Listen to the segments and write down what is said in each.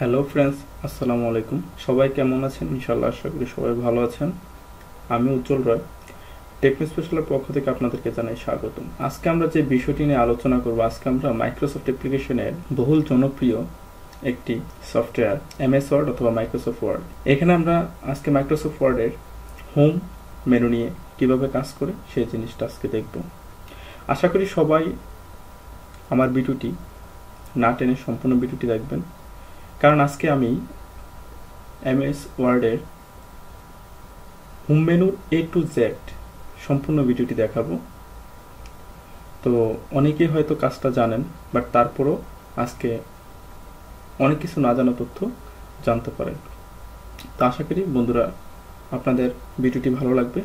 Hello friends, আসসালামু আলাইকুম। সবাই কেমন আছেন? ইনশাআল্লাহ আশা করি সবাই ভালো আছেন। আমি উজ্জ্বল রয়, টেকনো স্পেশালের পক্ষ থেকে আপনাদেরকে জানাই স্বাগতম। আজকে আমরা যে বিষয়টি নিয়ে আলোচনা করব, আজকে আমরা মাইক্রোসফট অ্যাপ্লিকেশনের বহুল জনপ্রিয় একটি সফটওয়্যার এমএস ওয়ার্ড অথবা মাইক্রোসফট ওয়ার্ড। এখানে আমরা আজকে মাইক্রোসফট ওয়ার্ডের হোম মেনু নিয়ে কিভাবে কাজ করে সেই জিনিসটা আজকে দেখব। আশা করি সবাই আমার ভিডিওটি না টেনে সম্পূর্ণ ভিডিওটি দেখবেন, কারণ আজকে আমি এমএস ওয়ার্ডের হোম মেনুর A to Z সম্পূর্ণ ভিডিওটি দেখাবো। তো অনেকেই হয়তো কাজটা জানেন, বাট তারপরও আজকে অনেক কিছু না জানা তথ্য জানতে পারেন। তো আশা করি বন্ধুরা আপনাদের ভিডিওটি ভালো লাগবে।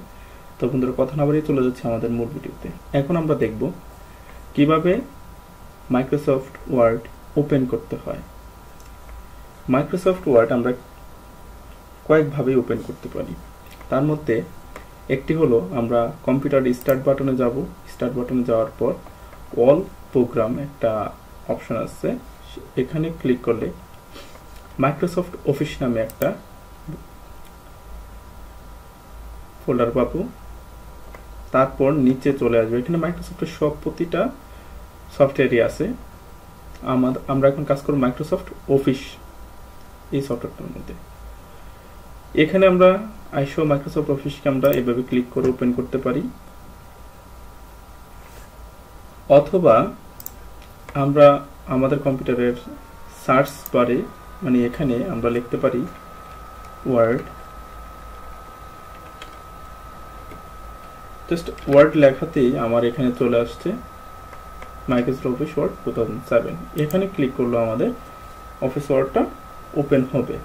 তো বন্ধুরা কথা না বাড়িয়ে চলে যাচ্ছে আমাদের মূল ভিডিওতে। এখন আমরা দেখব কিভাবে মাইক্রোসফট ওয়ার্ড ওপেন করতে হয়। মাইক্রোসফট ওয়ার্ড আমরা কয়েকভাবে ওপেন করতে পারি। তার মধ্যে একটি হলো আমরা কম্পিউটার স্টার্ট বাটনে যাব। স্টার্ট বাটনে যাওয়ার পর অল প্রোগ্রাম একটা অপশন আছে, এখানে ক্লিক করলে মাইক্রোসফট অফিস নামে একটা ফোল্ডার পাবো। তারপর নিচে চলে আসবে, এখানে মাইক্রোসফটের সব প্রতিটা সফটওয়্যারই আছে। আমরা এখন কাজ করব মাইক্রোসফট অফিস এই সফটওয়্যারটার মধ্যে। এখানে আমরা আইসো মাইক্রোসফট অফিসকে আমরা এভাবে ক্লিক করে ওপেন করতে পারি, অথবা আমরা আমাদের কম্পিউটারের সার্চ বারে মানে এখানে আমরা লিখতে পারি ওয়ার্ড। জাস্ট ওয়ার্ড লেখাতেই আমার এখানে চলে আসছে মাইক্রোসফট অফিস ওয়ার্ড 2007। এখানে ক্লিক করলে আমাদের অফিস ওয়ার্ডটা ওপেন হবে।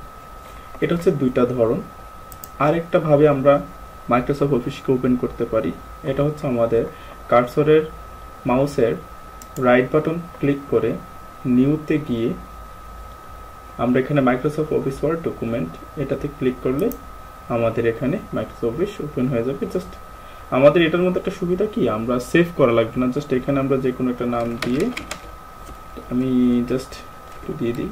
এটা হচ্ছে দুইটা ধরন। আরেকটা ভাবে আমরা মাইক্রোসফট অফিসকে ওপেন করতে পারি, এটা হচ্ছে আমাদের কার্সরের মাউসের রাইট বাটন ক্লিক করে নিউতে গিয়ে আমরা এখানে মাইক্রোসফট অফিস ওয়ার্ড ডকুমেন্ট এটাতে ক্লিক করলে আমাদের এখানে মাইক্রোসফট অফিস ওপেন হয়ে যাবে। জাস্ট আমাদের এটার মধ্যে একটা সুবিধা কি, আমরা সেভ করা লাগবে না। জাস্ট এখানে আমরা যে কোনো একটা নাম দিয়ে, আমি জাস্ট একটু দিয়ে দিই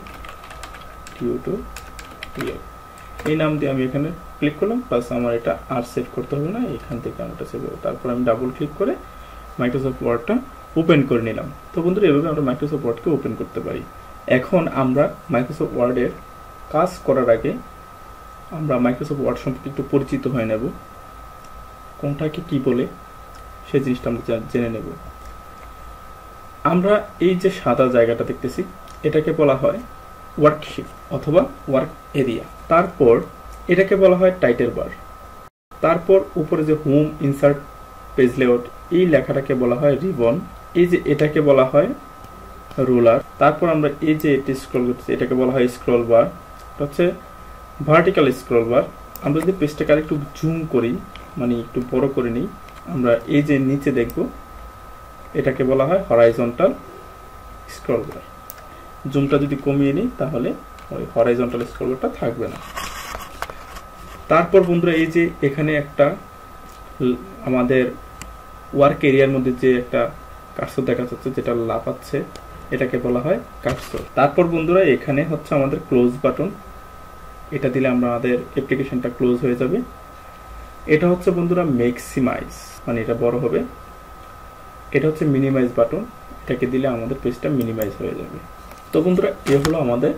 এই নাম দিয়ে আমি এখানে ক্লিক করলাম, প্লাস আমার এটা আর সেভ করতে হবে না, এখান থেকে আমি এটা সেভ করব। তারপর আমি ডাবল ক্লিক করে মাইক্রোসফট ওয়ার্ডটা ওপেন করে নিলাম। তো বন্ধুরা এভাবে আমরা মাইক্রোসফট ওয়ার্ডকে ওপেন করতে পারি। এখন আমরা মাইক্রোসফট ওয়ার্ডের কাজ করার আগে আমরা মাইক্রোসফট ওয়ার্ড সম্পর্কে একটু পরিচিত হয়ে নেব, কোনটাকে কি বলে সেই জিনিসটা আমরা জেনে নেব। আমরা এই যে সাদা জায়গাটা দেখতেছি এটাকে বলা হয় ওয়ার্কশিট অথবা ওয়ার্ক এরিয়া। তারপর এটাকে বলা হয় টাইটেল বার। তারপর উপরে যে হোম, ইনসার্ট, পেজ লেআউট এই লেখাটাকে বলা হয় রিবন। এই যে এটাকে বলা হয় রুলার। তারপর আমরা এই যে এটি স্ক্রল করতেছি এটাকে বলা হয় স্ক্রল বার, হচ্ছে ভার্টিক্যাল স্ক্রল বার। আমরা যদি পেজটাকে আরেকটু জুম করি, মানে একটু বড় করে নিই, আমরা এই যে নিচে দেখব এটাকে বলা হয় হরাইজন্টাল স্ক্রল বার। জুমটা যদি কমিয়ে নিই তাহলে ওই হরাইজন্টাল স্ক্রল বারটা থাকবে না। তারপর বন্ধুরা এই যে এখানে একটা আমাদের ওয়ার্ক এরিয়ার মধ্যে যে একটা কার্সর দেখা যাচ্ছে যেটা লাফাচ্ছে, এটাকে বলা হয় কার্সর। তারপর বন্ধুরা এখানে হচ্ছে আমাদের ক্লোজ বাটন, এটা দিলে আমাদের অ্যাপ্লিকেশনটা ক্লোজ হয়ে যাবে। এটা হচ্ছে বন্ধুরা ম্যাক্সিমাইজ, মানে এটা বড় হবে। এটা হচ্ছে মিনিমাইজ বাটন, এটাকে দিলে আমাদের পেজটা মিনিমাইজ হয়ে যাবে। তো বন্ধুরা এ হলো আমাদের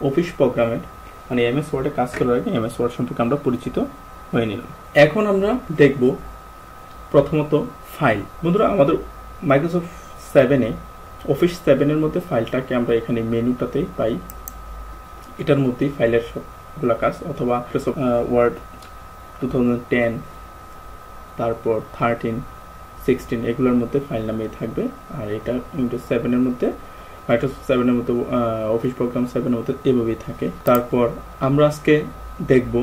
অফিস প্রোগ্রামের মানে এমএস ওয়ার্ডে কাজ করার আগে এমএস ওয়ার্ড সম্পর্কে আমরা পরিচিত হয়ে নিলাম। এখন আমরা দেখব প্রথমত ফাইল। বন্ধুরা আমাদের মাইক্রোসফট 7-এ অফিস 7-এর মধ্যে ফাইলটাকে আমরা এখানে মেনুটাতেই পাই। এটার মধ্যেই ফাইলের সবগুলা কাজ, অথবা মাইক্রোসফট ওয়ার্ড 2010, তারপর 13, 16 এগুলোর মধ্যে ফাইল নামেই থাকবে। আর এটা উইন্ডোজ 7-এর মধ্যে মাইক্রোসফট 7-এর মধ্যে অফিস প্রোগ্রাম 7-এর মধ্যে এভাবেই থাকে। তারপর আমরা আজকে দেখব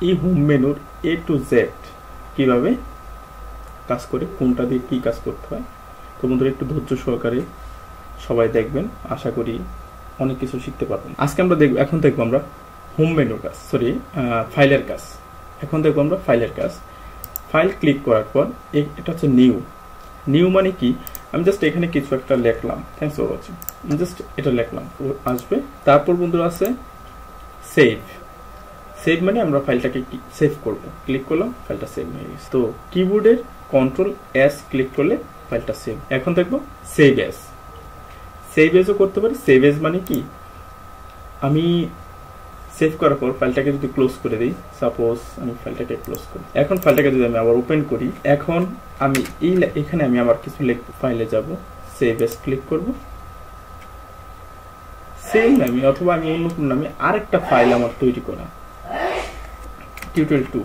এই হোম মেনুর A to Z কিভাবে কাজ করে, কোনটা দিয়ে কি কাজ করতে হয়। তো বন্ধুরা একটু ধৈর্য সহকারে সবাই দেখবেন, আশা করি অনেক কিছু শিখতে পারবেন। আজকে আমরা এখন দেখবো আমরা হোম মেনুর কাজ, ফাইলের কাজ। এখন দেখবো আমরা ফাইলের কাজ। ফাইল ক্লিক করার পর এটা হচ্ছে নিউ। নিউ মানে কি, আমি জাস্ট এখানে কিছু একটা লিখলাম। Thanks for watching. জাস্ট এটা লিখলাম আসবে। তারপর বন্ধুরা আছে সেভ। সেভ মানে আমরা ফাইলটাকে সেভ করব, ক্লিক করলাম ফাইলটা সেভ হয়ে গেছে। তো কিবোর্ডের কন্ট্রোল এস ক্লিক করলে ফাইলটা সেভ। এখন দেখবো সেভ এস। সেভ এসও করতে পারি। সেভ এস মানে কি, আমি সেভ করার পর ফাইলটাকে যদি ক্লোজ করে দিই, সাপোজ আমি ফাইলটাকে ক্লোজ করি, এখন ফাইলটাকে যদি আমি আবার ওপেন করি, এখন আমি এখানে আমি আমার কিছু ফাইলে যাব, সেভ এস ক্লিক করব, সেম নামে অথবা আমি অন্য কোনো নামে আরেকটা ফাইল আমার তৈরি করা, টিউটোরিয়াল 2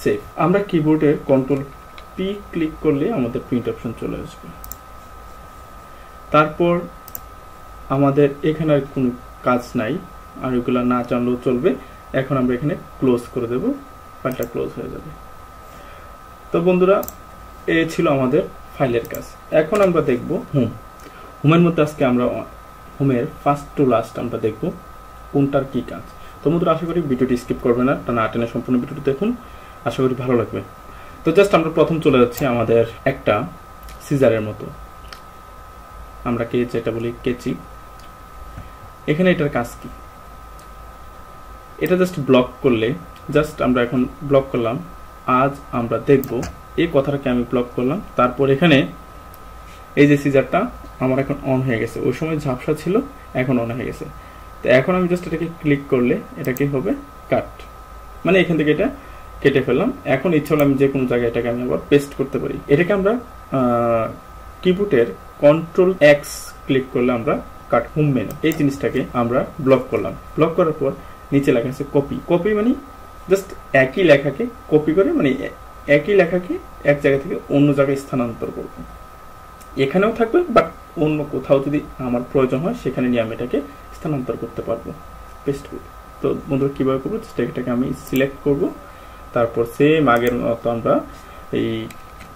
সেভ। আমরা কিবোর্ডের কন্ট্রোল পি ক্লিক করলে আমাদের প্রিন্ট অপশন চলে আসবে। তারপর আমাদের এখানে আর কোনো কাজ নাই, আর এগুলা না জানলেও চলবে। এখন আমরা এখানে ক্লোজ করে দেব, ফাইলটা ক্লোজ হয়ে যাবে। তো বন্ধুরা, এ ছিল আমাদের ফাইলের কাজ। এখন আমরা দেখব হোমের মধ্যে আজকে আমরা হোমের ফার্স্ট টু লাস্ট আমরা দেখব কোনটার কি কাজ। তো বন্ধুরা, আশা করি ভিডিওটি স্কিপ করবে না, না টেনে সম্পূর্ণ ভিডিওটি দেখুন, আশা করি ভালো লাগবে। তো জাস্ট আমরা প্রথম চলে যাচ্ছি আমাদের একটা সিজারের মতো, আমরা যেটা বলি কেচি। এখানে এটার কাজ কি, এটা জাস্ট ব্লক করলে, জাস্ট আমরা এখন ব্লক করলাম। আজ আমরা দেখব এই কথাটাকে আমি ব্লক করলাম। তারপর এখানে এই যে সিজারটা আমার এখন অন হয়ে গেছে, ওই সময় ঝাপসা ছিল, এখন অন হয়ে গেছে। তো এখন আমি জাস্ট এটাকে ক্লিক করলে এটা কি হবে, কাট, মানে এখান থেকে এটা কেটে ফেললাম। এখন ইচ্ছা হলে আমি যে কোনো জায়গায় এটাকে আমি আবার পেস্ট করতে পারি। এটাকে আমরা কিবোর্ডের কন্ট্রোল এক্স ক্লিক করলে আমরা কাট হোম মেনু, এই জিনিসটাকে আমরা ব্লক করলাম। ব্লক করার পর নিচে লেখা আছে কপি। কপি মানে জাস্ট একই লেখাকে কপি করে, মানে একই লেখাকে এক জায়গা থেকে অন্য জায়গায় স্থানান্তর করব। এখানেও থাকবে, বাট অন্য কোথাও যদি আমার প্রয়োজন হয় সেখানে নিয়ে আমি এটাকে স্থানান্তর করতে পারবো, পেস্ট করব। তো বন্ধুরা, কিভাবে করবো, এটাকে আমি সিলেক্ট করব। তারপর সেম আগের মতো আমরা এই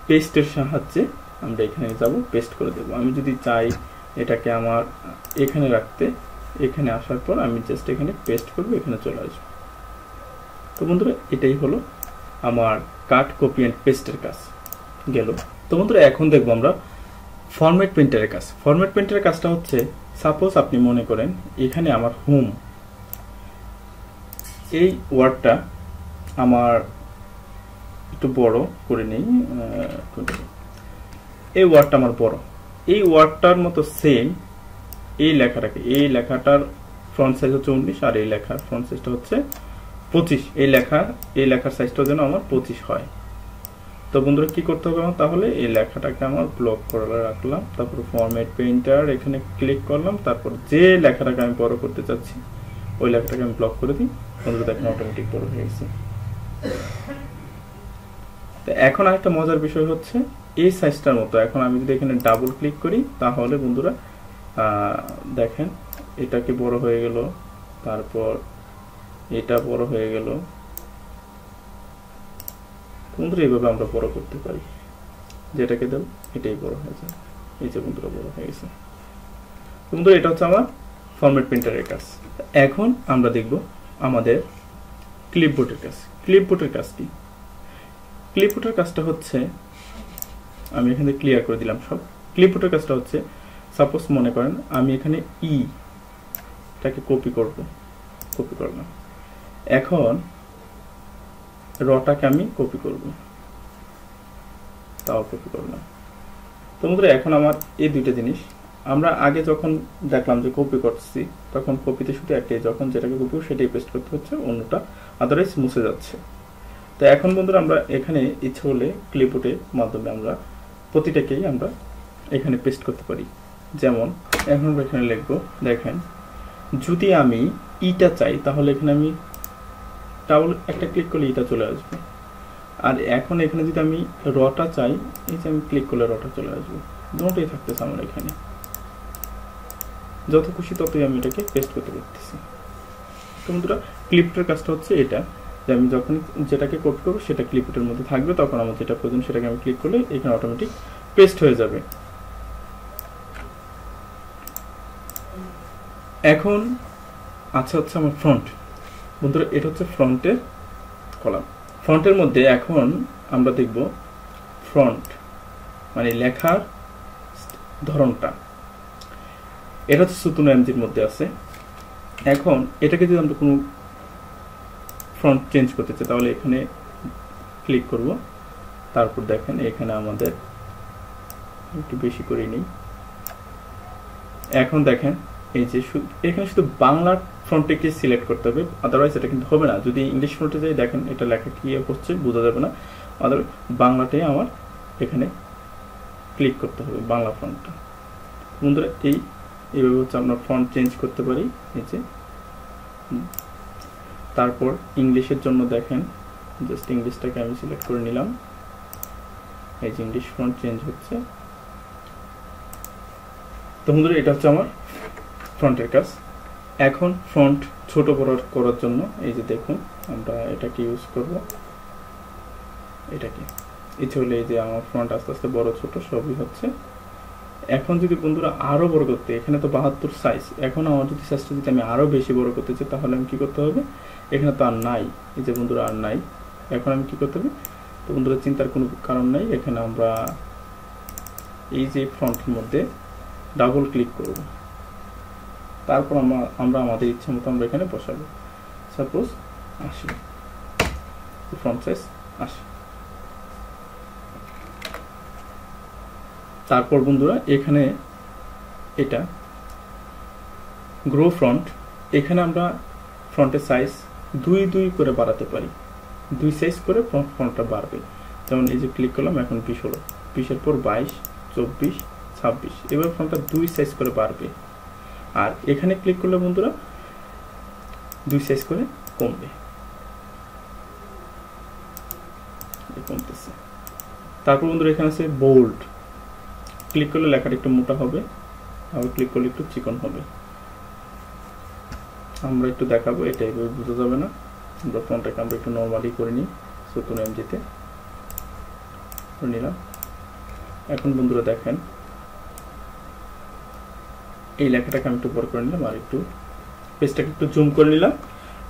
পেস্টের সাহায্যে আমরা এখানে যাব, পেস্ট করে দেব। আমি যদি চাই এটাকে আমার এখানে রাখতে, এখানে আসার পর আমি জাস্ট এখানে পেস্ট করব, এখানে চলে আসবো। তো বন্ধুরা, এটাই হলো আমার কাট, কপি অ্যান্ড পেস্টের কাজ গেল। তো বন্ধুরা, এখন দেখবো আমরা ফরম্যাট প্রিন্টারের কাজ। ফরম্যাট প্রিন্টারের কাজটা হচ্ছে, সাপোজ আপনি মনে করেন এখানে আমার হোম, এই ওয়ার্ডটা আমার একটু বড় করে নেই, এই ওয়ার্ডটা আমার বড়, এই ওয়ার্ডটার মতো সেম এই লেখাটাকে, এই লেখাটার ফ্রন্ট সাইজ হচ্ছে 19 আর এই লেখার ফ্রন্ট সাইজটা হচ্ছে 25। এই লেখার সাইজটা যেন আমার 25 হয়। তো বন্ধুরা, কি করতে হবে আমার, তাহলে এই লেখাটাকে আমার ব্লক করে রাখলাম, তারপর ফরম্যাট প্রিন্টার এখানে ক্লিক করলাম, তারপর যে লেখাটাকে আমি বড় করতে চাচ্ছি ওই লেখাটাকে আমি ব্লক করে দিই। বন্ধুরা, দেখেন অটোমেটিক বড় হয়ে গেছে। তো এখন আরেকটা মজার বিষয় হচ্ছে, এই সাইজটার মতো এখন আমি যদি এখানে ডাবল ক্লিক করি, তাহলে বন্ধুরা দেখেন এটাকে বড় হয়ে গেল, তারপর এটা বড় হয়ে গেল। বন্ধুরা, এইভাবে আমরা বড় করতে পারি, যেটাকে দেব এটাই বড় হয়ে যায়। এই যে বন্ধুরা বড় হয়ে গেছে। বন্ধুরা, এটা হচ্ছে আমার ফরম্যাট প্রিন্টারের কাজ। এখন আমরা দেখব আমাদের ক্লিপবোর্ডের কাজ। ক্লিপবোর্ডের কাজ কি, ক্লিপবোর্ডের কাজটা হচ্ছে, আমি এখানে ক্লিয়ার করে দিলাম সব। ক্লিপবোর্ডের কাজটা হচ্ছে, সাপোজ মনে করেন আমি এখানে এটাকে কপি করলাম। এখন রটাকে আমি কপি করব, তাও কপি করলাম। তো বন্ধুরা, এখন আমার এই দুইটা জিনিস, আমরা আগে যখন দেখলাম যে কপি করছি, তখন কপিতে শুধু একটাই, যখন যেটাকে কপি সেটাই পেস্ট করতে হচ্ছে, অন্যটা আদারওয়াইজ মুছে যাচ্ছে। তো এখন বন্ধুরা, আমরা এখানে ইচ্ছে হলে ক্লিপবোর্ডের মাধ্যমে আমরা প্রতিটাকেই আমরা এখানে পেস্ট করতে পারি। যেমন এখন আমরা এখানে লিখবো, দেখেন যদি আমি ইটা চাই, তাহলে এখানে আমি ডাবল একটা ক্লিক করলে ইটা চলে আসবে। আর এখন এখানে যদি আমি রটা চাই, এই যে আমি ক্লিক করলে রটা চলে আসবে। দুটোই থাকতেছে আমার এখানে, যত খুশি ততই আমি এটাকে পেস্ট করতে পারতেছি। তো বন্ধুরা, ক্লিপবোর্ডের কাজটা হচ্ছে এটা, যে আমি যখন যেটাকে কপি করবো সেটা ক্লিপবোর্ডের মধ্যে থাকবে, তখন আমার যেটা প্রয়োজন সেটাকে আমি ক্লিক করলে এখানে অটোমেটিক পেস্ট হয়ে যাবে। এখন আচ্ছা হচ্ছে আমার ফ্রন্ট। বন্ধুরা, এটা হচ্ছে ফ্রন্টের কলাম। ফ্রন্টের মধ্যে এখন আমরা দেখব ফ্রন্ট মানে লেখার ধরনটা। এটা হচ্ছে সুতুন এমজির মধ্যে আছে। এখন এটাকে যদি আমরা কোনো ফন্ট চেঞ্জ করতে চাই তাহলে এখানে ক্লিক করব, তারপর দেখেন এখানে আমাদের একটু বেশি করে নিই। এখন দেখেন এই যে এখানে শুধু বাংলার ফন্টটাকে সিলেক্ট করতে হবে, আদারওয়াইজ এটা কিন্তু হবে না। যদি ইংলিশ ফন্টে যাই দেখেন এটা লেখা কি হচ্ছে বোঝা যাবে না, আদারওয়াইজ বাংলাটাই আমার এখানে ক্লিক করতে হবে, বাংলা ফন্টটা। বন্ধুরা এইভাবে হচ্ছে আমরা ফন্ট চেঞ্জ করতে পারি। এই যে তারপর ইংলিশের জন্য দেখেন জাস্ট ইংলিশটাকে আমি সিলেক্ট করে নিলাম, এই যে ইংলিশ ফন্ট চেঞ্জ হচ্ছে। তো বন্ধুরা এটা হচ্ছে আমার ফন্টের কাজ। এখন ফন্ট ছোট বড় করার জন্য এই যে দেখুন আমরা এটাকে ইউজ করব, এটাকে ইচ্ছে হলে এই যে আমার ফন্ট আস্তে আস্তে বড় ছোট সবই হচ্ছে। এখন যদি বন্ধুরা আরো বড় করতে, এখানে তো 72 সাইজ, এখন আমার যদি সাইজটা যদি আমি আরো বেশি বড় করতে চাই তাহলে আমি কি করতে হবে, এখানে তো আর নাই, এই যে বন্ধুরা আর নাই, এখন আমি কি করতে হবে। তো বন্ধুরা চিন্তার কোনো কারণ নাই, এখানে আমরা এই যে ফন্টের মধ্যে ডাবল ক্লিক করব, তারপর আমরা আমাদের ইচ্ছা মতো আমরা এখানে বসাবো। Suppose 80, font size 80। তারপর বন্ধুরা এখানে এটা গ্রো ফন্ট, এখানে আমরা ফন্টের সাইজ 2 করে বাড়াতে পারি, 2 সাইজ করে ফন্টটা বাড়বে। যেমন এই যে ক্লিক করলাম, এখন 20 হলো, 20-এর পর 22, 24, 26, এবার ফন্টটা 2 সাইজ করে বাড়বে। আর এখানে ক্লিক করলে বন্ধুরা 2 সাইজ করে কমবে, কমতেছে। তারপর বন্ধুরা এখানে আছে বোল্ড, ক্লিক করলে লেখাটা একটু মোটা হবে, আবার ক্লিক করলে একটু চিকন হবে। আমরা একটু দেখাবো, এটা এইভাবে বোঝা যাবে না, আমরা ফন্টটাকে আমরা একটু নর্মালি করে নিই, সুতুন এমজিতে করে নিলাম। এখন বন্ধুরা দেখেন এই লেখাটাকে আমি একটু বড় করে নিলাম, আর একটু পেজটাকে একটু জুম করে নিলাম,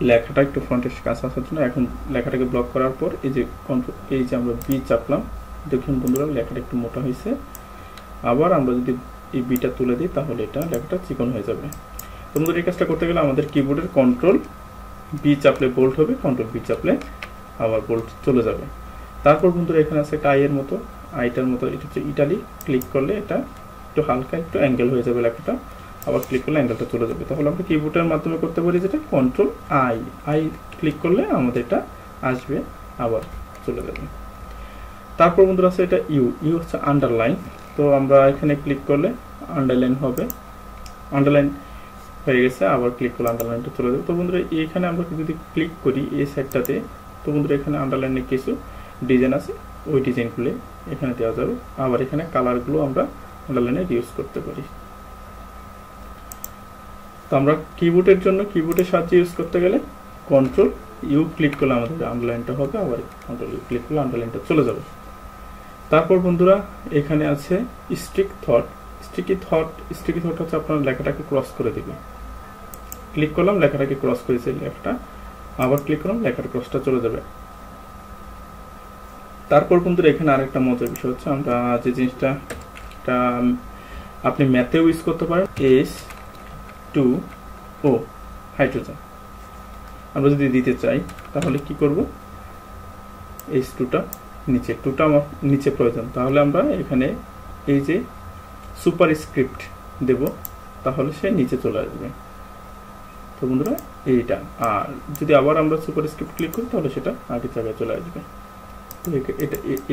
লেখাটা একটু ফন্টের কাছে আসার জন্য। এখন লেখাটাকে ব্লক করার পর এই যে কন্ট্রোল, এই যে আমরা বি চাপলাম, দেখুন বন্ধুরা লেখাটা একটু মোটা হয়েছে। আবার আমরা যদি এই বিটা তুলে দিই তাহলে এটা লেখাটা চিকন হয়ে যাবে। তো বন্ধুরা এই কাজটা করতে গেলে আমাদের কিবোর্ডের কন্ট্রোল বি চাপলে বোল্ড হবে, কন্ট্রোল বি চাপলে আবার বোল্ড চলে যাবে। তারপর বন্ধুরা এখানে আছে একটা আইয়ের মতো, আইটার মতো, এটা হচ্ছে ইটালি, ক্লিক করলে এটা একটু হালকা একটু অ্যাঙ্গেল হয়ে যাবে লেখাটা, আবার ক্লিক করলে অ্যাঙ্গেলটা চলে যাবে। তাহলে আমরা কিবোর্ডের মাধ্যমে করতে পারি যেটা কন্ট্রোল আই ক্লিক করলে আমাদের এটা আসবে, আবার চলে যাবে। তারপর বন্ধুরা আছে এটা ইউ হচ্ছে আন্ডারলাইন, তো আমরা এখানে ক্লিক করলে আন্ডারলাইন হবে, আন্ডারলাইন হয়ে গেছে, আবার ক্লিক করলে আন্ডারলাইনটা চলে যাবে। তো বন্ধুরা এখানে আমরা যদি ক্লিক করি এই সাইডটাতে, তো বন্ধুরা এখানে আন্ডারলাইনে কিছু ডিজাইন আছে, ওই ডিজাইনগুলো এখানে দেওয়া যাবে। আবার এখানে কালারগুলো আমরা আন্ডারলাইনে ইউজ করতে পারি। তো আমরা কিবোর্ডের জন্য কিবোর্ডের সাহায্যে ইউজ করতে গেলে কন্ট্রোল ইউ ক্লিক করলে আমাদের আন্ডারলাইনটা হবে, আবার কন্ট্রোল ইউ ক্লিক করলে আন্ডারলাইনটা চলে যাবে। তারপর বন্ধুরা এখানে আছে স্ট্রিক থট, স্ট্রিকি থট হচ্ছে আপনার লেখাটাকে ক্রস করে দিবে, ক্লিক করলাম লেখাটাকে ক্রস করেছে লেখাটা, আবার ক্লিক করলাম লেখার ক্রসটা চলে যাবে। তারপর বন্ধুরা এখানে আরেকটা মজার বিষয় হচ্ছে, আমরা যে জিনিসটা আপনি ম্যাথেও ইউজ করতে পারেন, H2O হাইড্রোজেন আমরা যদি দিতে চাই তাহলে কি করব, H2টা নিচে, 2টা আমার নিচে প্রয়োজন, তাহলে আমরা এখানে এই যে সুপার স্ক্রিপ্ট দেব, তাহলে সে নিচে চলে আসবে। তো বন্ধুরা এইটা, আর যদি আবার আমরা সুপার স্ক্রিপ্ট ক্লিক করি তাহলে সেটা আগের জায়গায় চলে আসবে। তো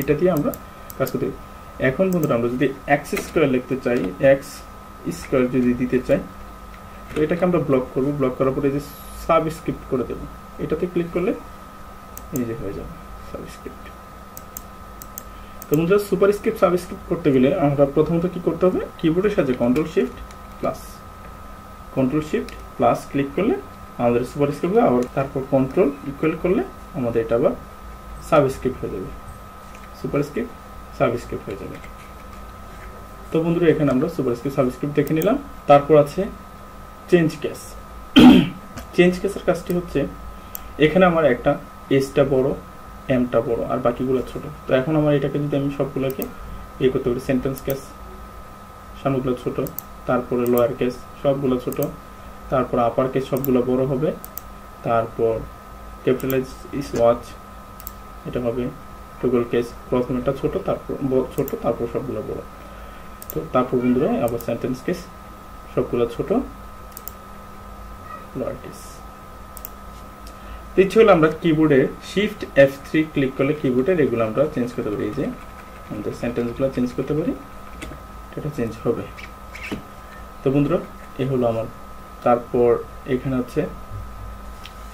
এটা দিয়ে আমরা কাজ করতে। এখন বন্ধুরা আমরা যদি এক্স স্কোয়ার লিখতে চাই, এক্স স্কোয়ার যদি দিতে চাই, তো এটাকে আমরা ব্লক করব, ব্লক করার পরে এই যে সাবস্ক্রিপ্ট করে দেব, এটাতে ক্লিক করলে এই যে হয়ে যাবে সাবস্ক্রিপ্ট। তো বন্ধুরা সুপারস্ক্রিপ্ট সাবস্ক্রিপ্ট করতে গেলে আমরা প্রথমত কি করতে হবে, কিবোর্ডের সাহায্যে কন্ট্রোল শিফট প্লাস ক্লিক করলে আমাদের সুপারস্ক্রিপ্ট হবে, আবার তারপর কন্ট্রোল ইকুয়াল করলে আমাদের এটা আবার সাবস্ক্রিপ্ট হয়ে যাবে, সুপারস্ক্রিপ্ট সাবস্ক্রিপ্ট হয়ে যাবে। তো বন্ধুরা এখানে আমরা সুপারস্ক্রিপ্ট সাবস্ক্রিপ্ট দেখে নিলাম। তারপর আছে চেঞ্জ কেস। চেঞ্জ কেসের কাজটি হচ্ছে, এখানে আমার একটা এসটা বড়, এমটা বড়, আর বাকিগুলো ছোট। তো এখন আমার এটাকে যদি আমি সবগুলোকে করতে পারি, সেন্টেন্স কেস সামনেগুলো ছোট, তারপরে লোয়ার কেস সবগুলো ছোট, তারপর আপার কেস সবগুলো বড় হবে, তারপর ক্যাপিটালাইজ ইস ওয়াচ এটা হবে, টগল কেস প্রথমেটা ছোট তারপর সবগুলো বড়। তো তারপর বন্ধুরা আবার সেন্টেন্স কেস সবগুলো ছোট লোয়ার কেস। ইচ্ছে হলে আমরা কিবোর্ডে শিফট F3 ক্লিক করলে কিবোর্ডের এগুলো আমরা চেঞ্জ করতে পারি। এই যে আমাদের সেন্টেন্সগুলো চেঞ্জ করতে পারি, এটা চেঞ্জ হবে। তো বন্ধুরা এই হলো আমার। তারপর এখানে হচ্ছে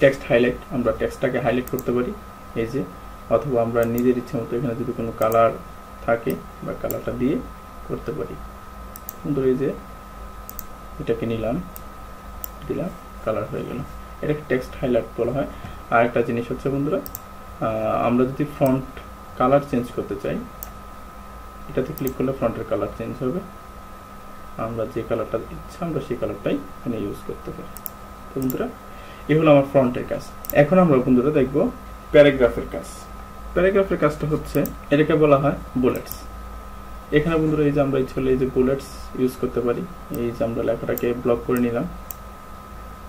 টেক্সট হাইলাইট, আমরা টেক্সটটাকে হাইলাইট করতে পারি এই যে, অথবা আমরা নিজের ইচ্ছে মতো এখানে যদি কোনো কালার থাকে বা কালারটা দিয়ে করতে পারি। বন্ধুরা এই যে এটাকে দিলাম কালার হয়ে গেল, এটাকে টেক্সট হাইলাইট বলা হয়। আর একটা জিনিস হচ্ছে বন্ধুরা, আমরা যদি ফন্ট কালার চেঞ্জ করতে চাই, এটাতে ক্লিক করলে ফন্টের কালার চেঞ্জ হবে, আমরা যে কালারটা ইচ্ছা আমরা সেই কালারটাই এখানে ইউজ করতে পারি। তো বন্ধুরা এই হলো আমার ফ্রন্টের কাজ। এখন আমরা বন্ধুরা দেখব প্যারাগ্রাফের কাজ। প্যারাগ্রাফের কাজটা হচ্ছে, এটাকে বলা হয় বুলেটস। এখানে বন্ধুরা এই যে আমরা ইচ্ছে হলে এই যে বুলেটস ইউজ করতে পারি। এই যে আমরা লেখাটাকে ব্লক করে নিলাম,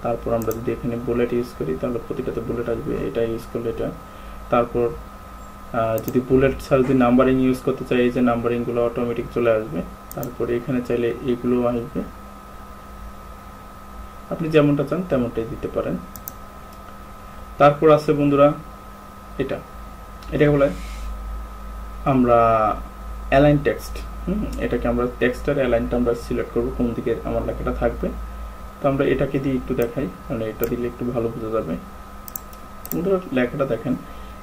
তারপর আমরা যদি এখানে বুলেট ইউজ করি তাহলে প্রতিটাতে বুলেট আসবে, এটা ইউজ করলে এটা। তারপর যদি বুলেট ছাড়া যদি নাম্বারিং ইউজ করতে চাই, এই যে নাম্বারিংগুলো অটোমেটিক চলে আসবে। তারপরে এখানে চাইলে এগুলো আসবে, আপনি যেমনটা চান তেমনটাই দিতে পারেন। তারপর আছে বন্ধুরা এটাকে বলে আমরা অ্যালাইন টেক্সট। এটাকে আমরা টেক্সটের অ্যালাইনটা আমরা সিলেক্ট করব কোন দিকে আমার লেখাটা থাকবে। তো আমরা এটাকে দিয়ে একটু দেখাই, মানে এটা দিলে একটু ভালো বোঝা যাবে। বন্ধুরা লেখাটা দেখেন,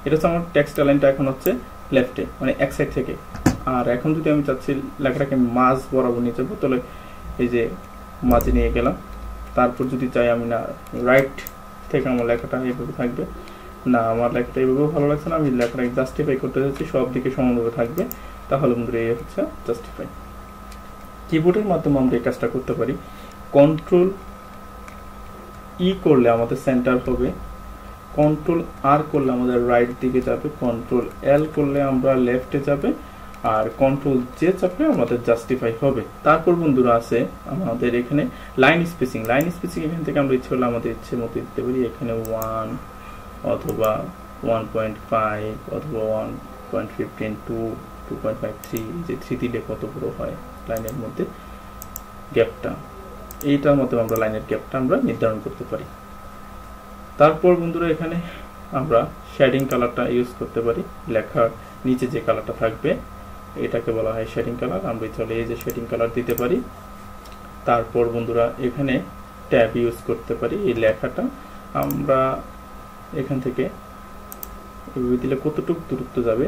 এটা হচ্ছে আমার টেক্সট অ্যালাইনটা এখন হচ্ছে লেফটে, মানে এক সাইড থেকে। আর এখন যদি আমি চাচ্ছি লেখাটাকে মাঝ বরাবর নিয়ে যাবো, তাহলে এই যে মাঝে নিয়ে গেলাম। তারপর যদি চাই আমি না রাইট থেকে আমার লেখাটা এইভাবে থাকবে, না আমার লেখাটা এইভাবেও ভালো লাগছে না, আমি লেখাটাকে জাস্টিফাই করতে চাচ্ছি সব দিকে সমানভাবে থাকবে, তাহলে বন্ধুরা এই হচ্ছে জাস্টিফাই। কিবোর্ডের মাধ্যমে আমরা এই কাজটা করতে পারি। কন্ট্রোল ই করলে আমাদের সেন্টার হবে, কন্ট্রোল আর করলে আমাদের রাইট দিকে যাবে, কন্ট্রোল এল করলে আমরা লেফটে যাবে, আর কন্ট্রোল জে চাপলে আমাদের জাস্টিফাই হবে। তারপর বন্ধুরা আছে আমাদের এখানে লাইন স্পেসিং। এখান থেকে আমরা ইচ্ছে হলে আমাদের ইচ্ছে মতো দিতে পারি। এখানে 1 অথবা 1.5 অথবা 1.15 2 2.53, যে 3 দিলে কত বড় হয় লাইনের মধ্যে গ্যাপটা, এইটার মতো আমরা লাইনের গ্যাপটা আমরা নির্ধারণ করতে পারি। তারপর বন্ধুরা এখানে আমরা শেডিং কালারটা ইউজ করতে পারি। লেখার নিচে যে কালারটা থাকবে এটাকে বলা হয় শেডিং কালার, আমরা চলে এই যে শেডিং কালার দিতে পারি। তারপর বন্ধুরা এখানে ট্যাব ইউজ করতে পারি। এই লেখাটা আমরা এখান থেকে এভাবে দিলে কতটুকু দূরত্ব যাবে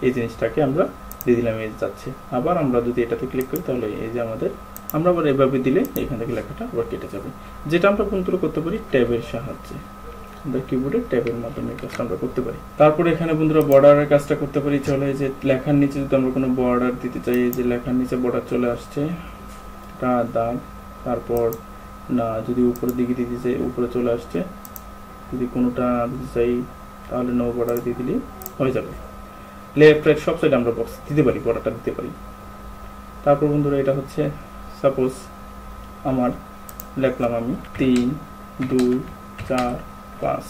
এই জিনিসটাকে আমরা দিয়ে দিলাম, এই যাচ্ছে। আবার আমরা যদি এটাতে ক্লিক করি তাহলে এই যে আমরা আবার এভাবে দিলে এখান থেকে লেখাটা আবার কেটে যাবে, যেটা আমরা কন্ট্রোল করতে পারি ট্যাবের সাহায্যে। আমরা কিবোর্ডে ট্যাবের মাধ্যমে এই কাজটা আমরা করতে পারি। তারপরে এখানে বন্ধুরা বর্ডারের কাজটা করতে পারি। চলে যে লেখার নিচে যদি আমরা কোনো বর্ডার দিতে চাই, এই যে লেখার নিচে বর্ডার চলে আসছে, দাগ। তারপর না যদি উপরের দিকে দিতে চাই উপরে চলে আসছে, যদি কোনোটা দিতে চাই তাহলে নো বর্ডার দিয়ে দিলে হয়ে যাবে। লেফট রাইট সব সাইডে আমরা বক্স দিতে পারি, বর্ডারটা দিতে পারি। তারপর বন্ধুরা এটা হচ্ছে সাপোজ আমার লিখলাম আমি 3 2 4 5।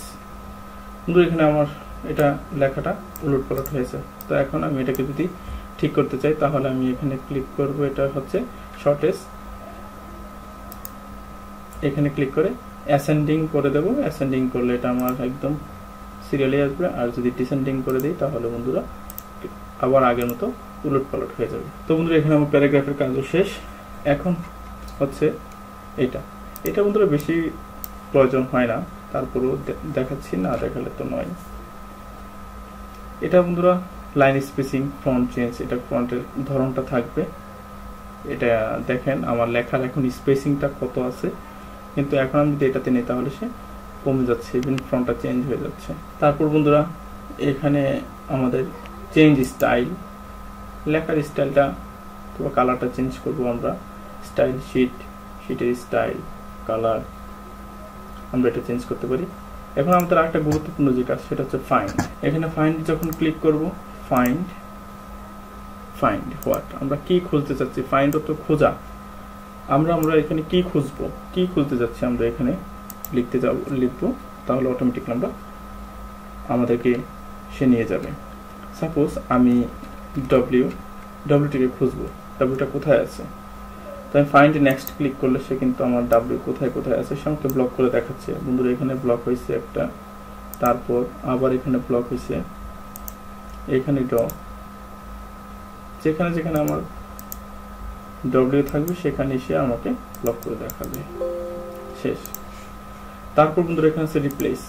কিন্তু এখানে আমার এটা লেখাটা উলট পালট হয়েছে। তো এখন আমি এটাকে যদি ঠিক করতে চাই তাহলে আমি এখানে ক্লিক করব, এটা হচ্ছে শর্টেজ, এখানে ক্লিক করে অ্যাসেন্ডিং করে দেব। অ্যাসেন্ডিং করলে এটা আমার একদম সিরিয়ালি আসবে, আর যদি ডিসেন্ডিং করে দিই তাহলে বন্ধুরা আবার আগের মতো উলট পালট হয়ে যাবে। তো বন্ধুরা এখানে আমার প্যারাগ্রাফের কাজও শেষ। এখন হচ্ছে এটা বন্ধুরা বেশি প্রয়োজন হয় না, তারপরেও দেখাচ্ছি, না দেখালে তো নয়। এটা বন্ধুরা লাইন স্পেসিং, ফন্ট চেঞ্জ, এটা ফন্টের ধরনটা থাকবে। এটা দেখেন আমার লেখার এখন স্পেসিংটা কত আছে, কিন্তু এখন আমি যদি এটাতে নিই তাহলে সে কমে যাচ্ছে, ইভেন ফন্টটা চেঞ্জ হয়ে যাচ্ছে। তারপর বন্ধুরা এখানে আমাদের চেঞ্জ স্টাইল, লেখার স্টাইলটা অথবা কালারটা চেঞ্জ করব আমরা। স্টাইল শিটের স্টাইল, কালার আমরা এটা চেঞ্জ করতে পারি। এখন আমাদের একটা গুরুত্বপূর্ণ যে কাজ সেটা হচ্ছে ফাইন্ড। এখানে ফাইন্ড যখন ক্লিক করব, ফাইন্ড হোয়াট, আমরা কি খুঁজতে চাচ্ছি, ফাইন্ড তো খোঁজা। আমরা এখানে কি খুঁজবো, কি খুঁজতে যাচ্ছি আমরা এখানে লিখবো, তাহলে অটোমেটিক আমরা আমাদেরকে সে নিয়ে যাবে। সাপোজ আমি ডব্লিউটিকে খুঁজবো, ডব্লিউটা কোথায় আছে, তো আমি ফাইন্ড নেক্সট ক্লিক করলে সে কিন্তু আমার ডাব্লিউ কোথায় কোথায় আছে সে আমাকে ব্লক করে দেখাচ্ছে। বন্ধুরা এখানে ব্লক হয়েছে একটা, তারপর আবার এখানে ব্লক হয়েছে, এখানে যেখানে যেখানে আমার ডব্লিউ থাকবে সেখানে এসে আমাকে ব্লক করে দেখাবে, শেষ। তারপর বন্ধুরা এখানে আছে রিপ্লেস।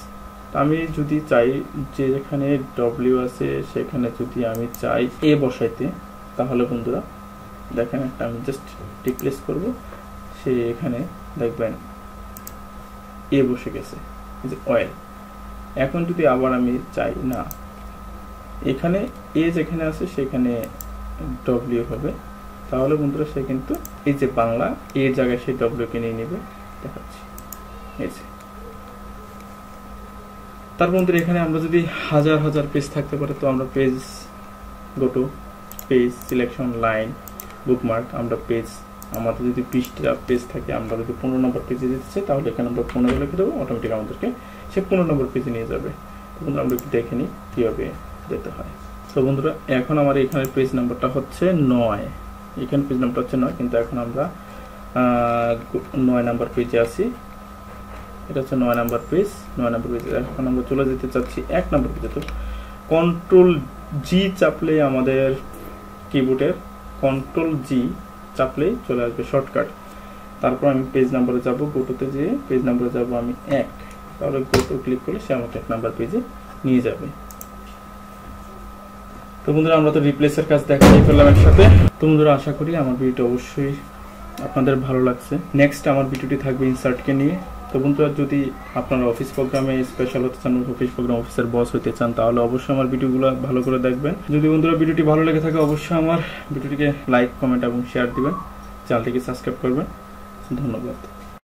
আমি যদি চাই যে যেখানে ডব্লিউ আছে সেখানে যদি আমি চাই এ বসাইতে, তাহলে বন্ধুরা দেখেন একটা আমি জাস্ট রিপ্লেস করব, সে এখানে দেখবেন এ বসে গেছে, যে অয়েল। এখন যদি আবার আমি চাই না এখানে এ যেখানে আছে সেখানে ডব্লিউ হবে, তাহলে বন্ধুরা সে কিন্তু এই যে বাংলা এর জায়গায় সে ডব্লিউ কে নিয়ে নেবে, দেখাচ্ছি। তার বন্ধুরা এখানে আমরা যদি হাজার হাজার পেজ থাকতে পারে, তো আমরা page go to page selection line bookmark, আমরা পেজ আমাদের যদি 20টা পেজ থাকে, আমরা যদি 15 নম্বর পেজে যেতে চাই তাহলে এখানে আমরা 15 লিখে দেবো, অটোমেটিক আমাদেরকে সে 15 নম্বর পেজে নিয়ে যাবে। তো বন্ধুরা আমরা একটু দেখে নিই কীভাবে যেতে হয়। তো বন্ধুরা এখন আমার এখানে পেজ নাম্বারটা হচ্ছে 9, এখানে পেজ নাম্বারটা হচ্ছে 9, কিন্তু এখন আমরা 9 নাম্বার পেজে আছি। এটা হচ্ছে 9 নাম্বার পেজ, 9 নাম্বার পেজে এখন আমরা চলে যেতে চাচ্ছি 1 নাম্বার পেজে। তো কন্ট্রোল জি চাপলে আমাদের কিবোর্ডের কন্ট্রোল জি চাপলেই চলে আসবে শর্টকাট। তারপর আমি পেজ নাম্বারে যাব, গোটোতে যেয়ে পেজ নাম্বারে যাব আমি 1, তাহলে গোটো ক্লিক করলে সে আমাকে 1 নাম্বার পেজে নিয়ে যাবে। তো বন্ধুরা আমরা তো রিপ্লেসের কাজ দেখাই ফেললাম একসাথে। তো বন্ধুরা আশা করি আমার ভিডিওটা অবশ্যই আপনাদের ভালো লাগছে। নেক্সট আমার ভিডিওটি থাকবে ইনসার্টকে নিয়ে। তো বন্ধুরা যদি আপনারা অফিস প্রোগ্রামে স্পেশাল হতে চান, অফিস প্রোগ্রাম অফিসের বস হতে চান, তাহলে অবশ্যই আমার ভিডিওগুলো ভালো করে দেখবেন। যদি বন্ধুরা ভিডিওটি ভালো লেগে থাকে অবশ্যই আমার ভিডিওটিকে লাইক, কমেন্ট এবং শেয়ার দিবেন, চ্যানেলটিকে সাবস্ক্রাইব করবেন। ধন্যবাদ।